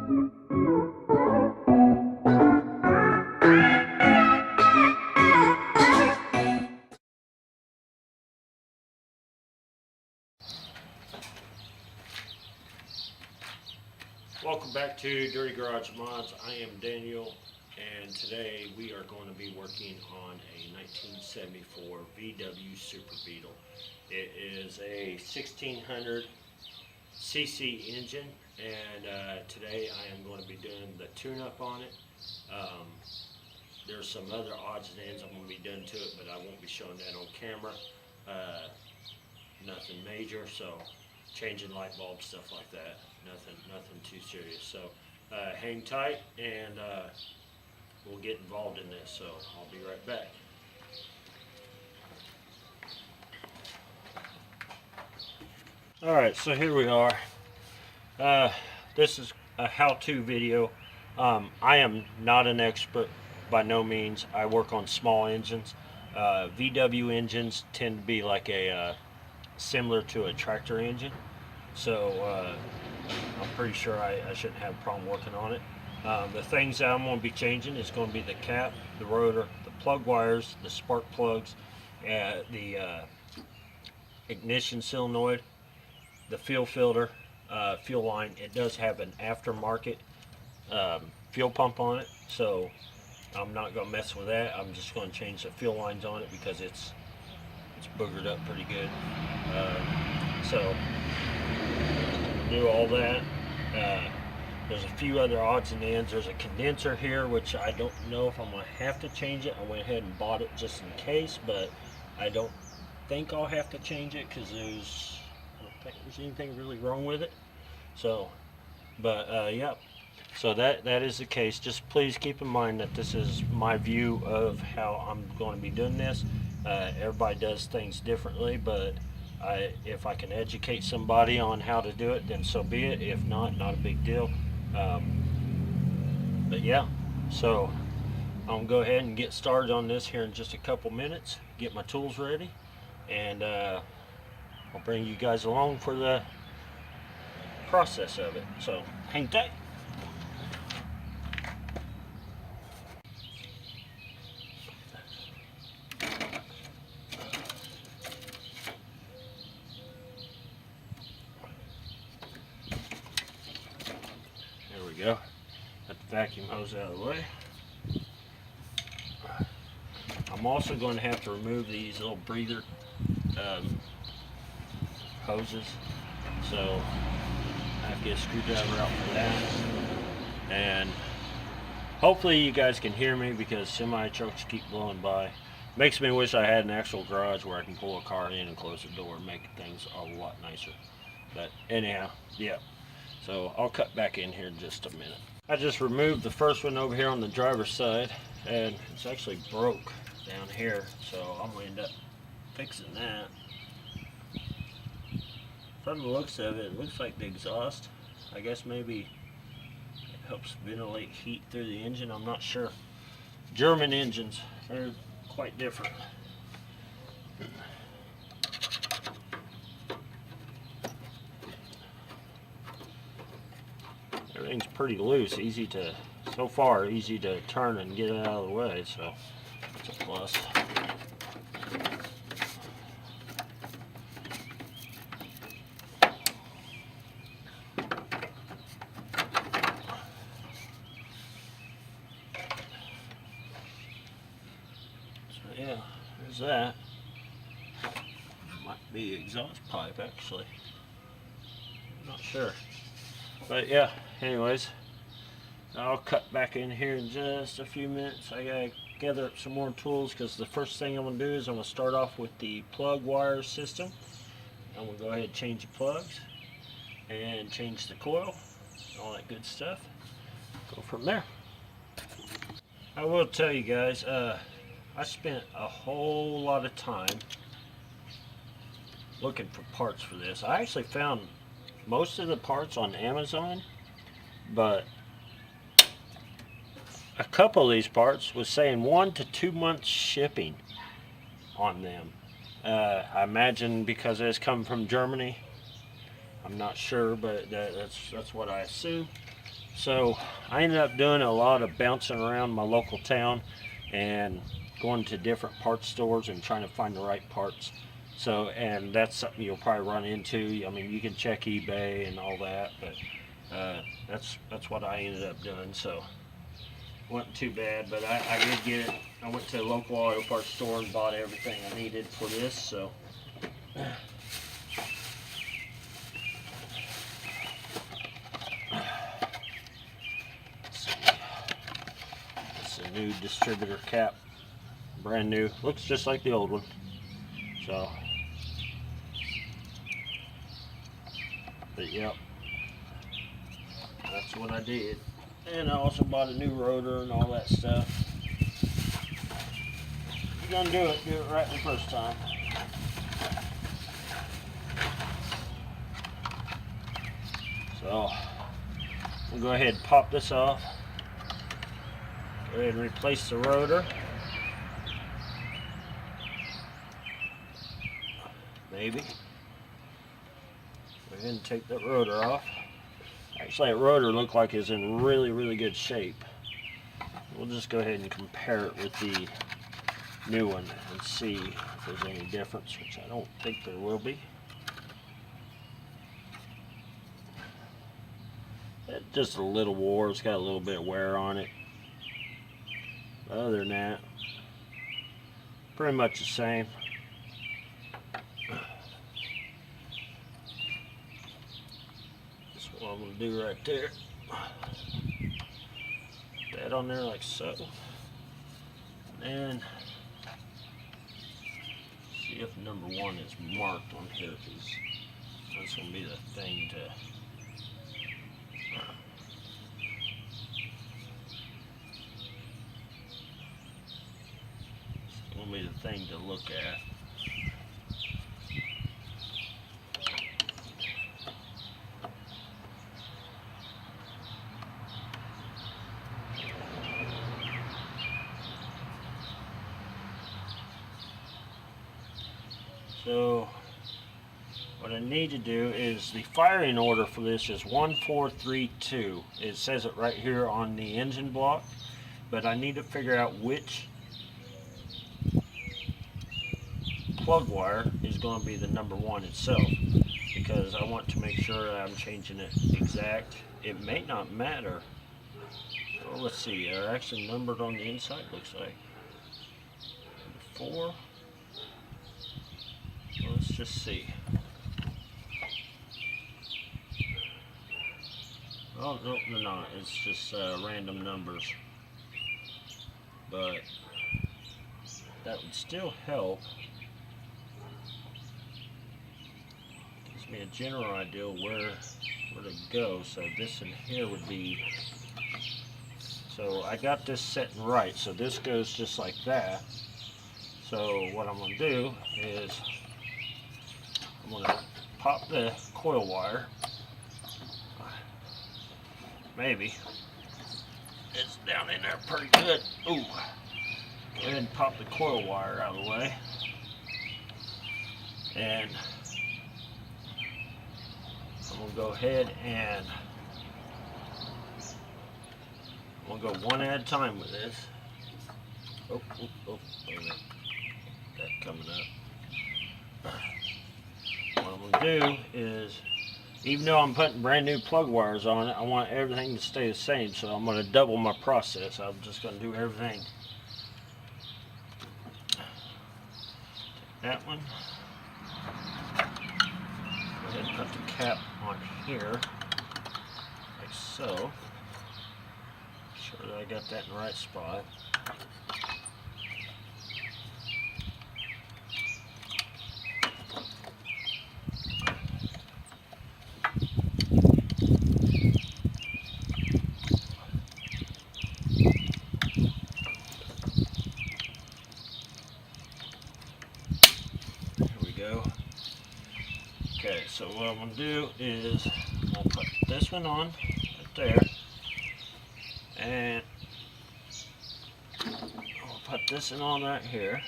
Welcome back to Dirty Garage Mods. I am Daniel, and today we are going to be working on a 1974 VW Super Beetle. It is a 1600 cc engine, and today I am going to be doing the tune-up on it. There's some other odds and ends I'm going to be doing to it, but I won't be showing that on camera. Nothing major, so changing light bulbs, stuff like that. Nothing too serious. So hang tight, and we'll get involved in this. So I'll be right back. All right, so here we are. This is a how-to video. I am not an expert by no means. I work on small engines. VW engines tend to be like a similar to a tractor engine. So I'm pretty sure I shouldn't have a problem working on it. The things that I'm going to be changing is going to be the cap, the rotor, the plug wires, the spark plugs, the ignition solenoid, the fuel filter, fuel line. It does have an aftermarket fuel pump on it, so I'm not going to mess with that. I'm just going to change the fuel lines on it because it's boogered up pretty good. So do all that. There's a few other odds and ends. There's a condenser here, which I don't know if I'm going to have to change it. I went ahead and bought it just in case, but I don't think I'll have to change it because I don't think there's anything really wrong with it. So, but yeah. So that is the case. Just please keep in mind that this is my view of how I'm going to be doing this. Everybody does things differently, but if I can educate somebody on how to do it, then so be it. If not, not a big deal. But yeah, so I'm gonna go ahead and get started on this here in just a couple minutes. Get my tools ready, and I'll bring you guys along for the process of it. So hang tight. Go. Got the vacuum hose out of the way. I'm also going to have to remove these little breather hoses, so I have to get a screwdriver out for that. And hopefully you guys can hear me because semi trucks keep blowing by. Makes me wish I had an actual garage where I can pull a car in and close the door, making things a lot nicer. But anyhow, yeah. So I'll cut back in here in just a minute. I just removed the first one over here on the driver's side, and it's actually broke down here, so I'm going to end up fixing that. From the looks of it, it looks like the exhaust. I guess maybe it helps ventilate heat through the engine. I'm not sure. German engines, they're quite different. Everything's pretty loose, so far easy to turn and get it out of the way, so it's a plus. So yeah, there's that. Might be exhaust pipe actually. I'm not sure. But yeah, anyways, I'll cut back in here in just a few minutes. I gotta gather up some more tools because the first thing I'm gonna do is I'm gonna start off with the plug wire system. I'm gonna go ahead and change the plugs and change the coil, all that good stuff. Go from there. I will tell you guys, I spent a whole lot of time looking for parts for this. I actually found most of the parts on Amazon, but a couple of these parts was saying 1 to 2 months shipping on them. I imagine because it's come from Germany. I'm not sure, but that's what I assume. So I ended up doing a lot of bouncing around my local town and going to different parts stores and trying to find the right parts. So, and that's something you'll probably run into. I mean, you can check eBay and all that, but that's what I ended up doing. So, wasn't too bad, but I did get it. I went to a local auto parts store and bought everything I needed for this. So, it's a new distributor cap, brand new. Looks just like the old one. So, but yep, that's what I did. And I also bought a new rotor and all that stuff. If you're gonna do it right the first time. So, we'll go ahead and pop this off. Go ahead and replace the rotor. Maybe. Go ahead and take that rotor off. Actually, that rotor looked like it's in really, really good shape. We'll just go ahead and compare it with the new one and see if there's any difference, which I don't think there will be. Just a little wore. It's got a little bit of wear on it. Other than that, pretty much the same. That's what I'm going to do right there. Put that on there like so. And see if number 1 is marked on here, because that's going to be the thing to... Will be the thing to look at. So what I need to do is the firing order for this is 1432. It says it right here on the engine block, but I need to figure out which plug wire is going to be the number 1 itself, because I want to make sure that I'm changing it exact. It may not matter. Well, let's see, they're actually numbered on the inside, looks like. Number 4. Well, let's just see. Oh, no, they're not. It's just random numbers. But that would still help. Gives me a general idea where to go. So this in here would be... So I got this setting right. So this goes just like that. So what I'm going to do is I'm going to pop the coil wire. Maybe. It's down in there pretty good. Ooh. Go ahead and pop the coil wire out of the way. And I'm going to go ahead and I'm going to go one at a time with this. Oh, wait a minute. That coming up. What I'm going to do is, even though I'm putting brand new plug wires on it, I want everything to stay the same, so I'm going to double my process. I'm just going to do everything. Take that one. Go ahead and put the cap on here, like so. Sure that I got that in the right spot. Okay, so what I'm going to do is I'll put this one on right there, and I'll put this one on right here.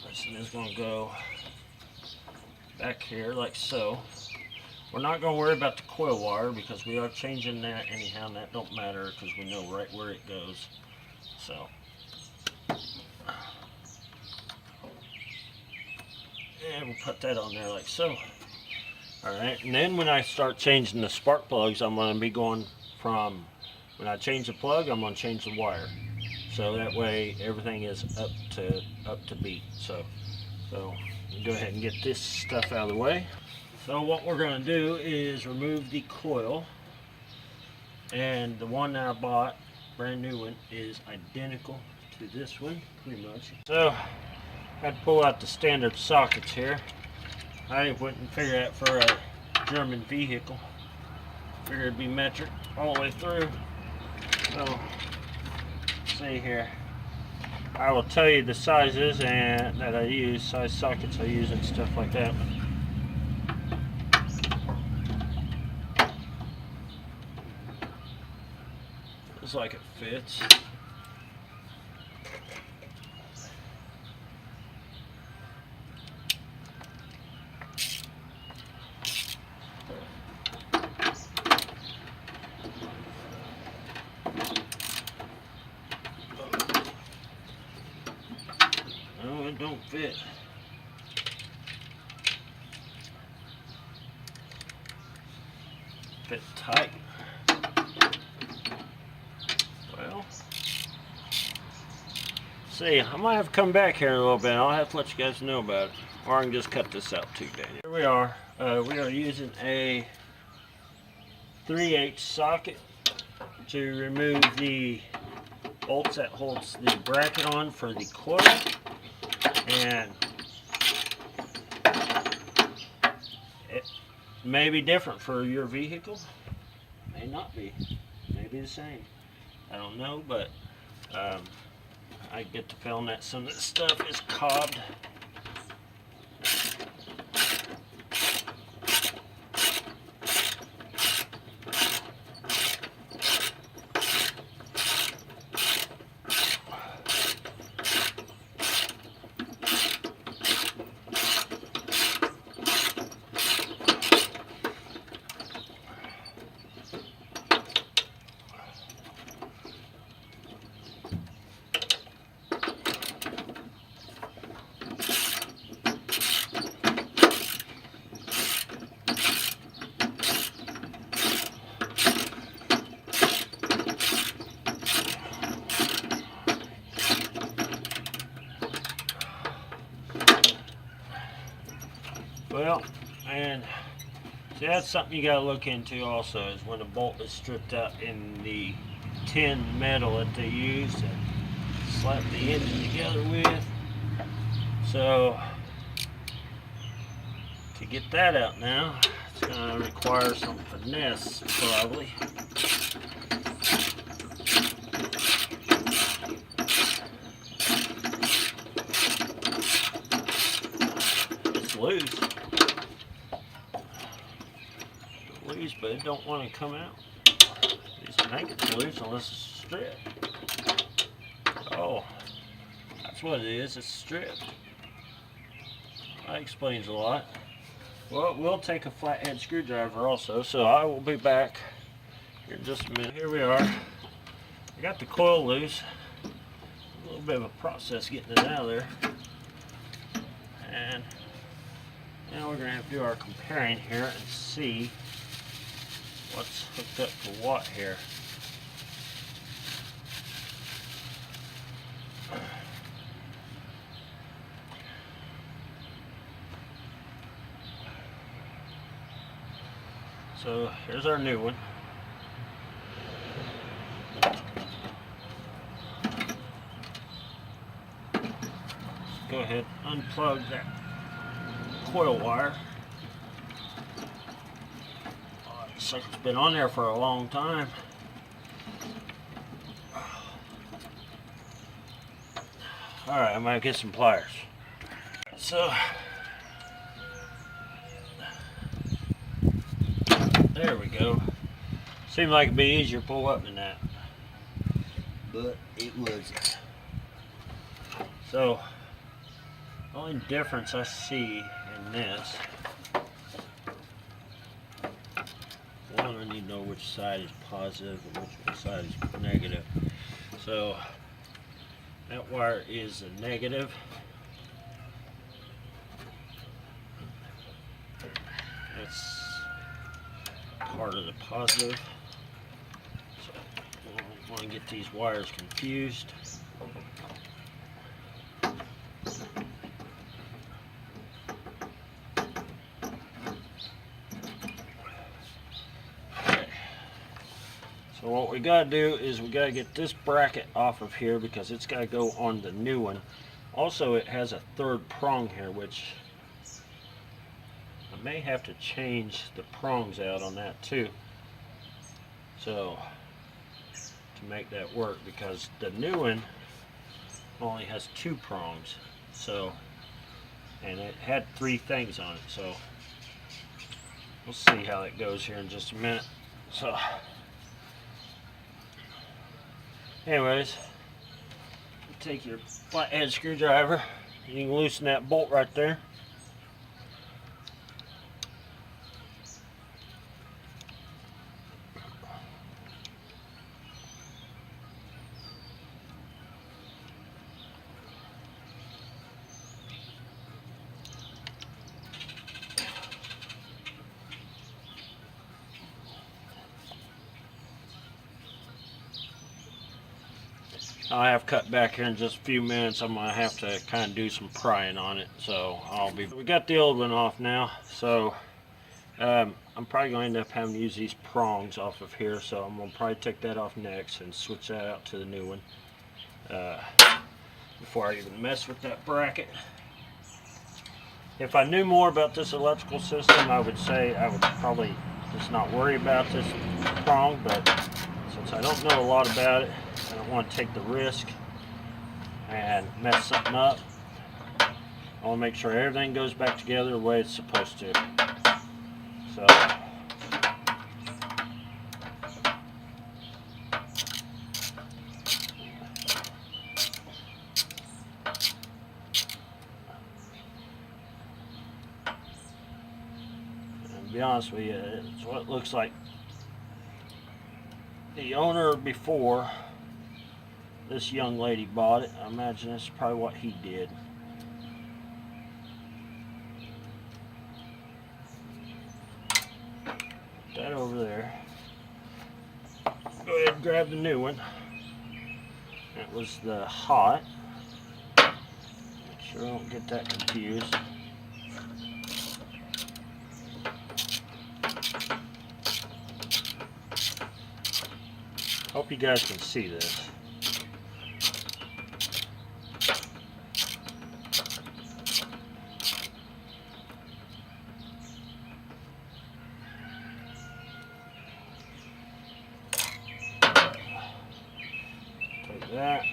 This one is going to go back here like so. We're not going to worry about the coil wire because we are changing that anyhow, and that don't matter because we know right where it goes. So, and we'll put that on there like so. Alright, and then when I start changing the spark plugs, I'm going to be going from, when I change the plug, I'm going to change the wire. So that way everything is up to beat. So go ahead and get this stuff out of the way. So what we're going to do is remove the coil, and the one that I bought, brand new one, is identical to this one pretty much. So I had to pull out the standard sockets here. I wouldn't figure that for a German vehicle. Figured it'd be metric all the way through. So see here, I will tell you the sizes and that I use, size sockets I use and stuff like that. Looks like it fits. No, it don't fit. Fit tight. Well, see, I might have to come back here in a little bit. I'll have to let you guys know about it, or I can just cut this out too, Daniel. Here we are. We are using a 3/8 socket to remove the bolts that holds the bracket on for the coil, and it may be different for your vehicle, may not be, may be the same. I don't know, but I get the feeling that some of this stuff is cobbed. Well, and see, that's something you gotta look into also, is when a bolt is stripped out in the tin metal that they use to slap the engine together with. So to get that out now, it's gonna require some finesse probably. It's loose. But it don't want to come out. These make it loose unless it's stripped. Oh, that's what it is. It's stripped. That explains a lot. Well, we'll take a flathead screwdriver also, so I will be back here in just a minute. Here we are. I got the coil loose. A little bit of a process getting it out of there. And now we're going to have to do our comparing here and see what's hooked up to what here. So here's our new one. Go ahead, unplug that coil wire. Sucker's been on there for a long time. Alright, I'm gonna get some pliers. So there we go. Seemed like it'd be easier to pull up than that, but it wasn't. So the only difference I see in this know which side is positive and which side is negative. So that wire is a negative. That's part of the positive. So we don't want to get these wires confused. So what we got to do is we got to get this bracket off of here because it's got to go on the new one. Also, it has a third prong here, which I may have to change the prongs out on that too. So to make that work, because the new one only has 2 prongs. So, and it had 3 things on it. So we'll see how it goes here in just a minute. So anyways, take your flathead screwdriver. You can loosen that bolt right there. I have cut back here in just a few minutes. I'm gonna have to kind of do some prying on it, so we got the old one off now, so I'm probably going to end up having to use these prongs off of here, so I'm gonna probably take that off next and switch that out to the new one before I even mess with that bracket. If I knew more about this electrical system, I would say I would probably just not worry about this prong, but since I don't know a lot about it, I don't want to take the risk and mess something up. I want to make sure everything goes back together the way it's supposed to. So and to be honest with you, it's what it looks like. The owner before this young lady bought it, I imagine this is probably what he did. Put that over there. Go ahead and grab the new one. That was the hot. Make sure I don't get that confused. Hope you guys can see this. Take that.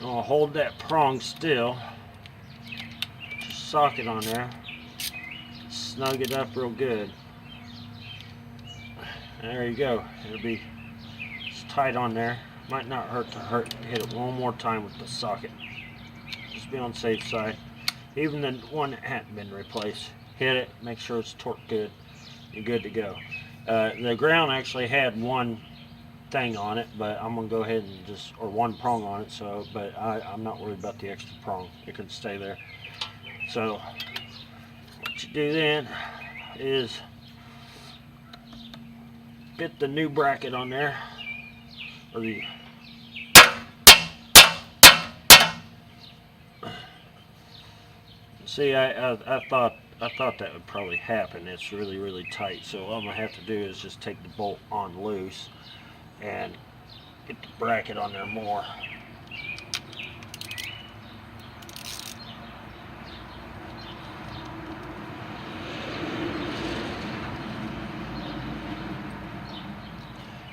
I'll hold that prong still. Just sock it on there. Snug it up real good. There you go. It'll be just tight on there. Might not hurt to hit it one more time with the socket. Just be on the safe side. Even the one that hadn't been replaced. Hit it. Make sure it's torqued good. You're good to go. The ground actually had one thing on it, but I'm gonna go ahead and just, or one prong on it, so but I'm not worried about the extra prong. It can stay there. So what you do then is get the new bracket on there, or the see I thought that would probably happen. It's really tight, so all I'm gonna have to do is just take the bolt on loose and get the bracket on there more.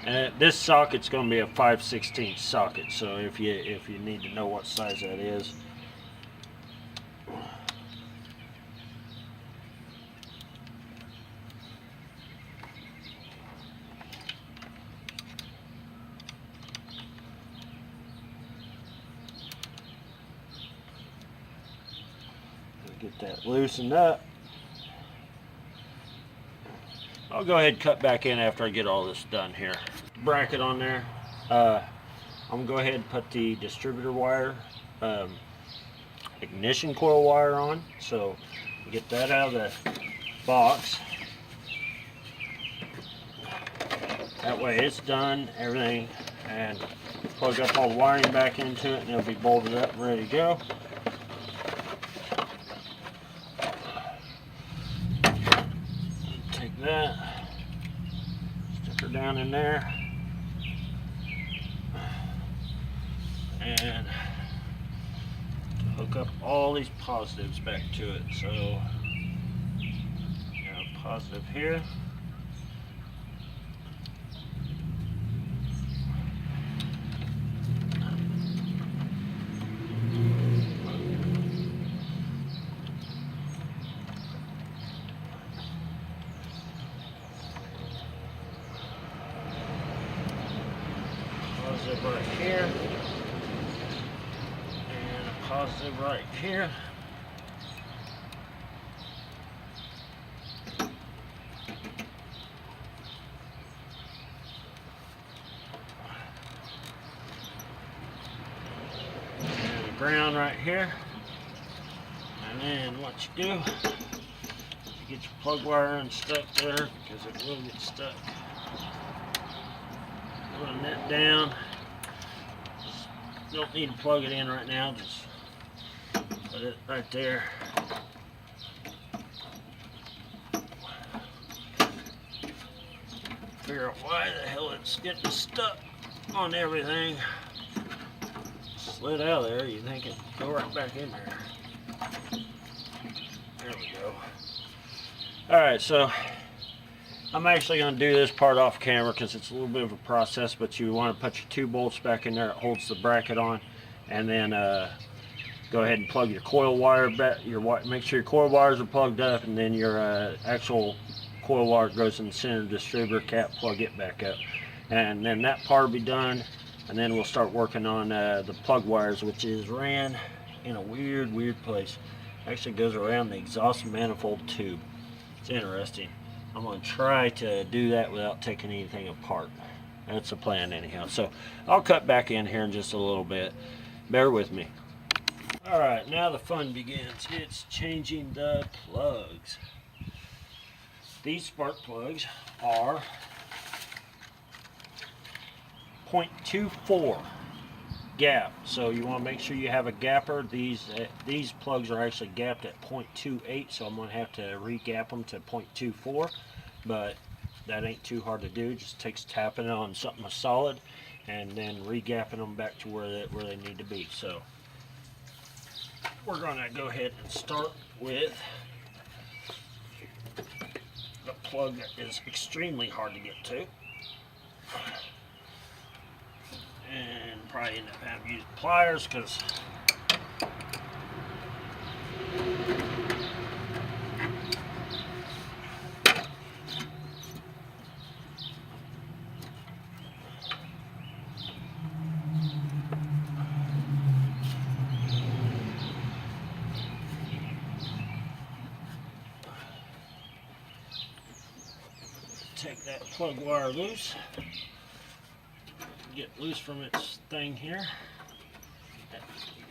And this socket's going to be a 5/16 socket, so if you need to know what size that is. Get that loosened up. I'll go ahead and cut back in after I get all this done here. Bracket on there. I'm going to go ahead and put the distributor wire, ignition coil wire on. So get that out of the box. That way it's done, everything, and plug up all the wiring back into it and it'll be bolted up and ready to go. Take that, stick her down in there, and hook up all these positives back to it. So, positive here. Positive right here, and a positive right here. And a ground right here. And then what you do, you get your plug wire unstuck there, because it will get stuck. Run that down. Just don't need to plug it in right now, just put it right there. Figure out why the hell it's getting stuck on everything. Slid out of there, you think it'd go right back in there. There we go. Alright, so I'm actually going to do this part off camera because it's a little bit of a process, but you want to put your 2 bolts back in there. It holds the bracket on, and then go ahead and plug your coil wire back. Make sure your coil wires are plugged up, and then your actual coil wire goes in the center distributor cap. Plug it back up, and then that part will be done. And then we'll start working on the plug wires, which is ran in a weird place. Actually goes around the exhaust manifold tube. It's interesting. I'm going to try to do that without taking anything apart. That's the plan anyhow. So I'll cut back in here in just a little bit. Bear with me. Alright, now the fun begins. It's changing the plugs. These spark plugs are 0.24 gap. So you want to make sure you have a gapper. These plugs are actually gapped at 0.28, so I'm going to have to re-gap them to 0.24, but that ain't too hard to do. It just takes tapping on something solid and then re-gapping them back to where they need to be. So we're going to go ahead and start with the plug that is extremely hard to get to. And probably end up having to use pliers because take that plug wire loose. Get loose from its thing here. It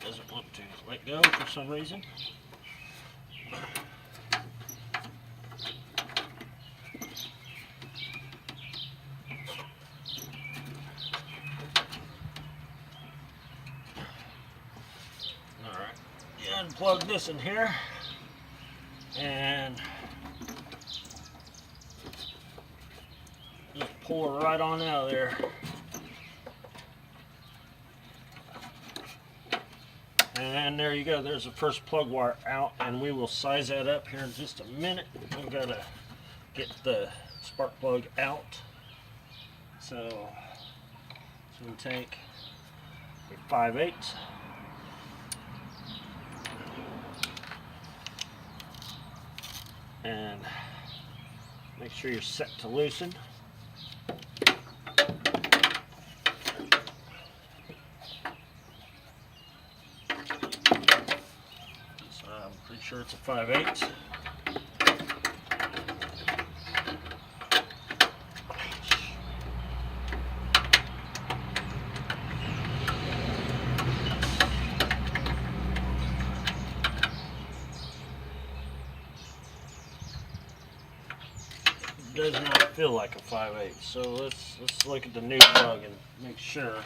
doesn't want to let go for some reason. Alright, you unplug this in here and just pull it right on out of there. And there you go, there's the first plug wire out, and we will size that up here in just a minute. We've got to get the spark plug out, So we'll take a 5/8. And make sure you're set to loosen. So I'm pretty sure it's a 5/8. Does not feel like a 5/8. So let's look at the new plug and make sure.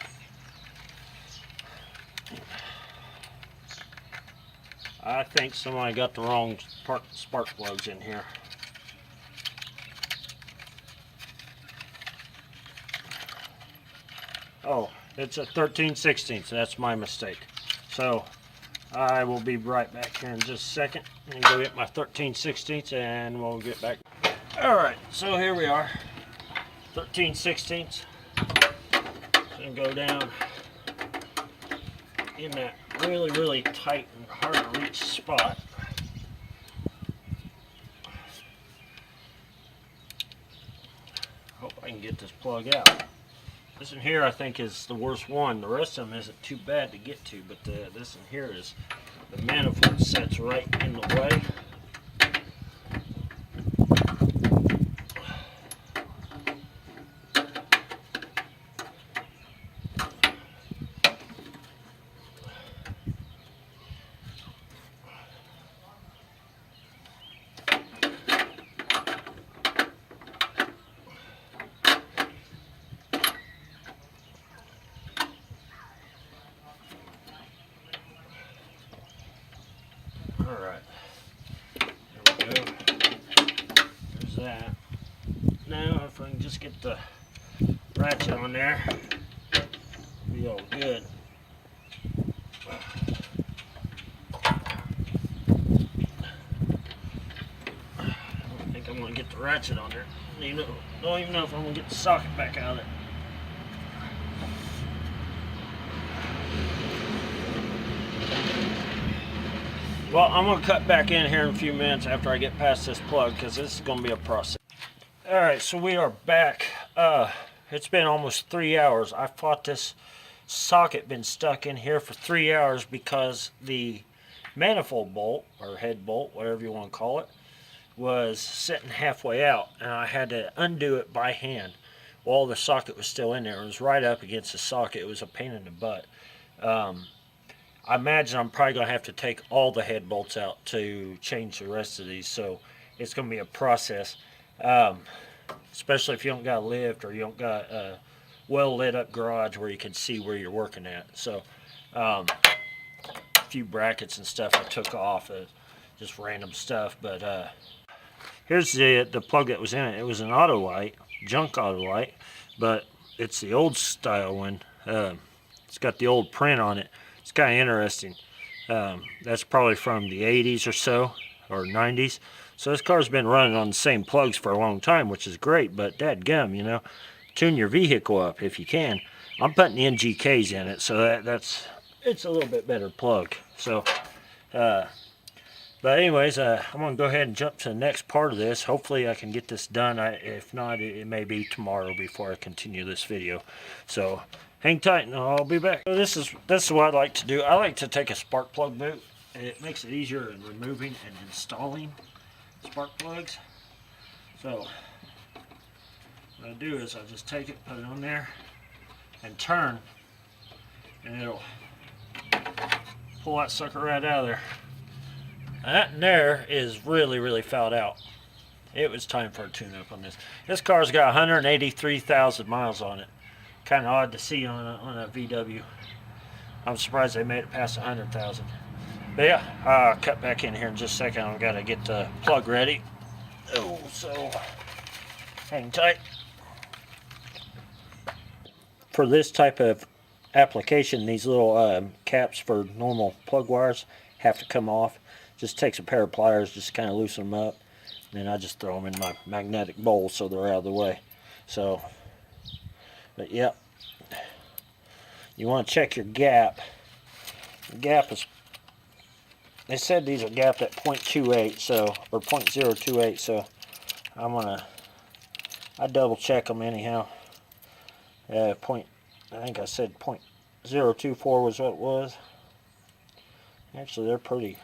I think somebody got the wrong spark plugs in here. Oh, it's a 13/16, so that's my mistake. So I will be right back here in just a second and go get my 13/16 and we'll get back. Alright, so here we are, 13/16. And go down in that really tight and hard to reach spot. Hope I can get this plug out. This in here I think is the worst one. The rest of them isn't too bad to get to, but this in here is, the manifold sets right in the way. Alright, there we go. There's that. Now if I can just get the ratchet on there, be all good. I don't think I'm going to get the ratchet on there. Don't even know if I'm going to get the socket back out of it. Well, I'm going to cut back in here in a few minutes after I get past this plug, because this is going to be a process. Alright, so we are back. It's been almost 3 hours. I fought this socket, been stuck in here for 3 hours because the manifold bolt, or head bolt, whatever you want to call it, was sitting halfway out, and I had to undo it by hand while the socket was still in there. It was right up against the socket. It was a pain in the butt. I imagine I'm probably going to have to take all the head bolts out to change the rest of these, so it's going to be a process, especially if you don't got a lift or you don't got a well lit up garage where you can see where you're working at. So a few brackets and stuff I took off, just random stuff, but here's the plug that was in it. It was an Autolite, junk Autolite, but it's the old style one. It's got the old print on it. It's kind of interesting. That's probably from the 80s or so, or 90s. So this car's been running on the same plugs for a long time, which is great, but dadgum, you know, tune your vehicle up if you can. I'm putting the NGKs in it, so it's a little bit better plug. So, but anyways, I'm going to go ahead and jump to the next part of this. Hopefully I can get this done. If not, it may be tomorrow before I continue this video. So hang tight and I'll be back. So this is what I like to do. I like to take a spark plug boot. It makes it easier in removing and installing spark plugs. So what I do is I just take it, put it on there, and turn, and it'll pull that sucker right out of there. And that in there is really fouled out. It was time for a tune-up on this. This car's got 183,000 miles on it. Kind of odd to see on a VW. I'm surprised they made it past 100,000. But yeah, I'll cut back in here in just a second. I've got to get the plug ready. Oh, so hang tight. For this type of application, these little caps for normal plug wires have to come off. Just takes a pair of pliers, just kind of loosen them up. And then I just throw them in my magnetic bowl so they're out of the way. So But yep, you want to check your gap. The gap is, they said these are gapped at 0.28, so, or 0.028, so I double check them anyhow. I think I said 0.024 was what it was. Actually, they're pretty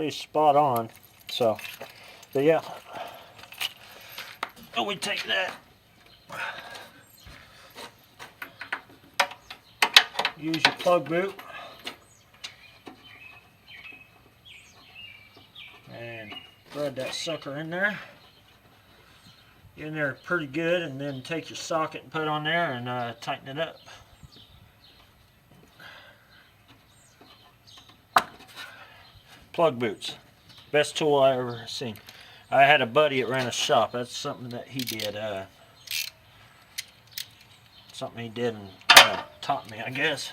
spot on. So, but yeah. Oh, we take that. Use your plug boot. And thread that sucker in there. Get in there pretty good, and then take your socket and put it on there and tighten it up. Plug boots. Best tool I ever seen. I had a buddy that ran a shop. That's something that he did. Something he did and kind of taught me, I guess.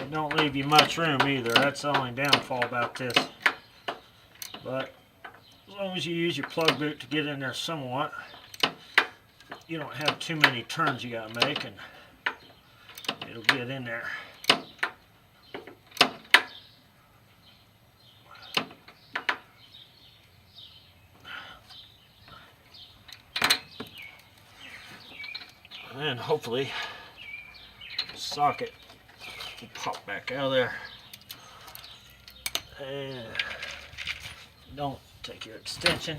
It don't leave you much room either. That's the only downfall about this. But as long as you use your plug boot to get in there somewhat, you don't have too many turns you gotta make, and it'll get in there. And then hopefully the socket will pop back out of there. And don't take your extension.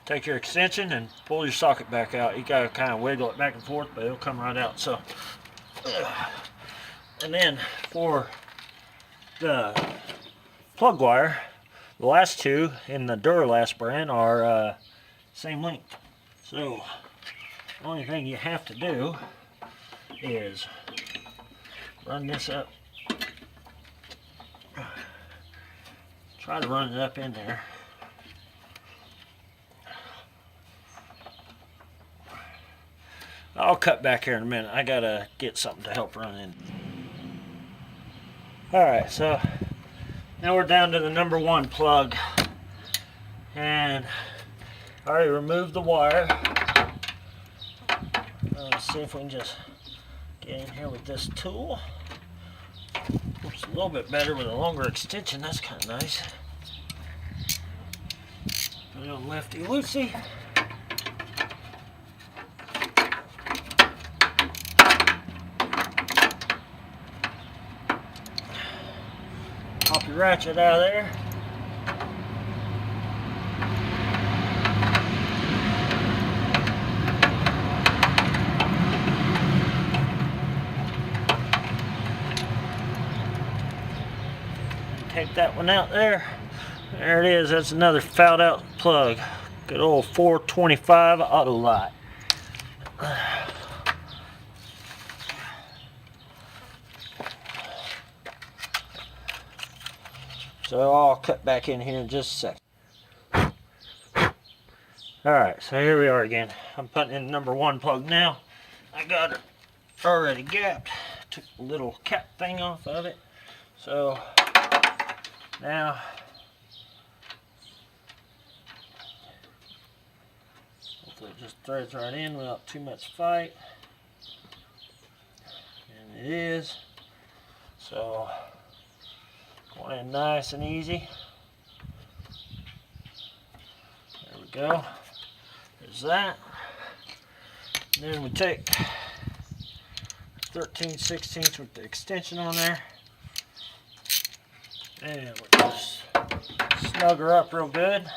Take your extension and pull your socket back out. You gotta kind of wiggle it back and forth, but it'll come right out. So, and then for the plug wire, the last two in the Duralast brand are same length. So the only thing you have to do is run this up. Try to run it up in there. I'll cut back here in a minute. I gotta get something to help run in. Alright, so now we're down to the number 1 plug. And I already removed the wire. Let's see if we can just get in here with this tool. Works a little bit better with a longer extension. That's kind of nice. Put it on lefty loosey. Pop your ratchet out of there. Take that one out there. There it is. That's another fouled out plug. Good old 425 auto light. So I'll cut back in here in just a second. Alright, so here we are again. I'm putting in number 1 plug now. I got it already gapped. Took the little cap thing off of it. So now hopefully it just threads right in without too much fight. And it is. So going in nice and easy. There we go. There's that. And then we take 13/16 with the extension on there. And we'll just snug her up real good.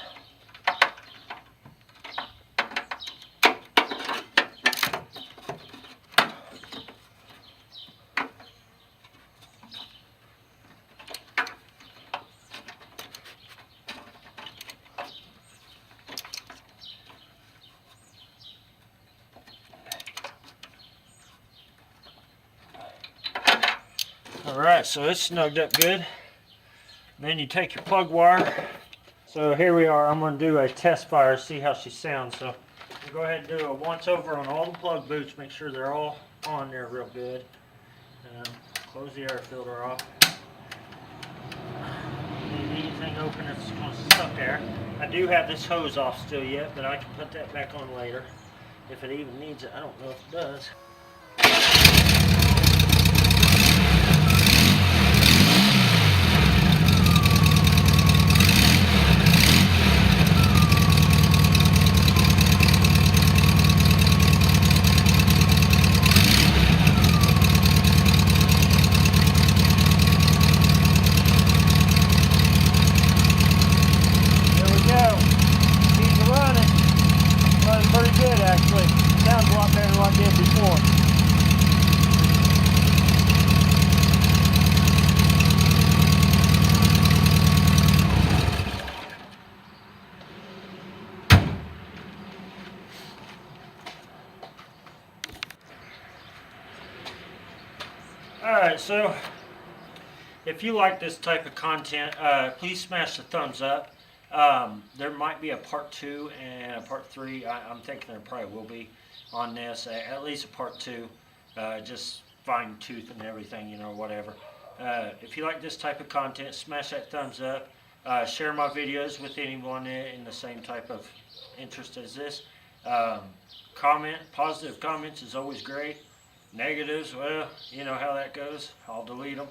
Alright, so it's snugged up good. Then you take your plug wire. So here we are. I'm going to do a test fire, see how she sounds. So we'll go ahead and do a once over on all the plug boots. Make sure they're all on there real good. Close the air filter off. Leave anything open that's going to suck air. I do have this hose off still yet, but I can put that back on later. If it even needs it, I don't know if it does. Pretty good actually. Sounds a lot better than what I did before. Alright, so if you like this type of content, please smash the thumbs up. There might be a part 2 and a part 3. I'm thinking there probably will be on this, at least a part 2, just fine tooth and everything, you know, whatever. If you like this type of content, smash that thumbs up. Share my videos with anyone in the same type of interest as this. Comment, positive comments is always great. Negatives, well, you know how that goes. I'll delete them.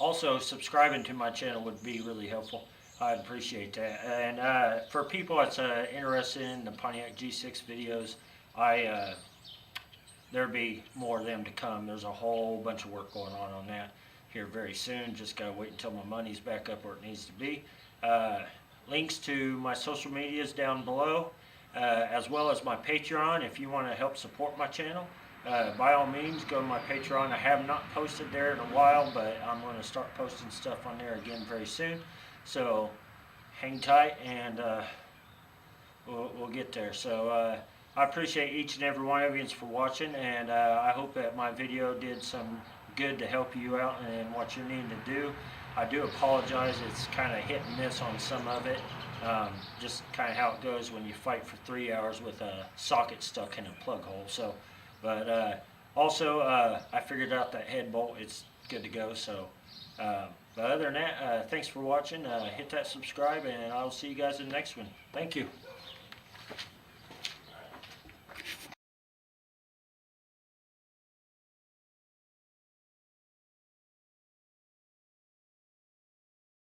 Also, subscribing to my channel would be really helpful. I'd appreciate that. And for people that's interested in the Pontiac G6 videos, there'll be more of them to come. There's a whole bunch of work going on that here very soon. Just gotta wait until my money's back up where it needs to be. Links to my social medias down below, as well as my Patreon if you want to help support my channel. By all means, go to my Patreon. I have not posted there in a while, but I'm going to start posting stuff on there again very soon. So hang tight, and we'll get there. So I appreciate each and every one of you for watching, and I hope that my video did some good to help you out in what you're needing to do. I do apologize. It's kind of hit and miss on some of it. Just kind of how it goes when you fight for 3 hours with a socket stuck in a plug hole. So. But also, I figured out that head bolt, it's good to go. So, but other than that, thanks for watching. Hit that subscribe, and I'll see you guys in the next one. Thank you.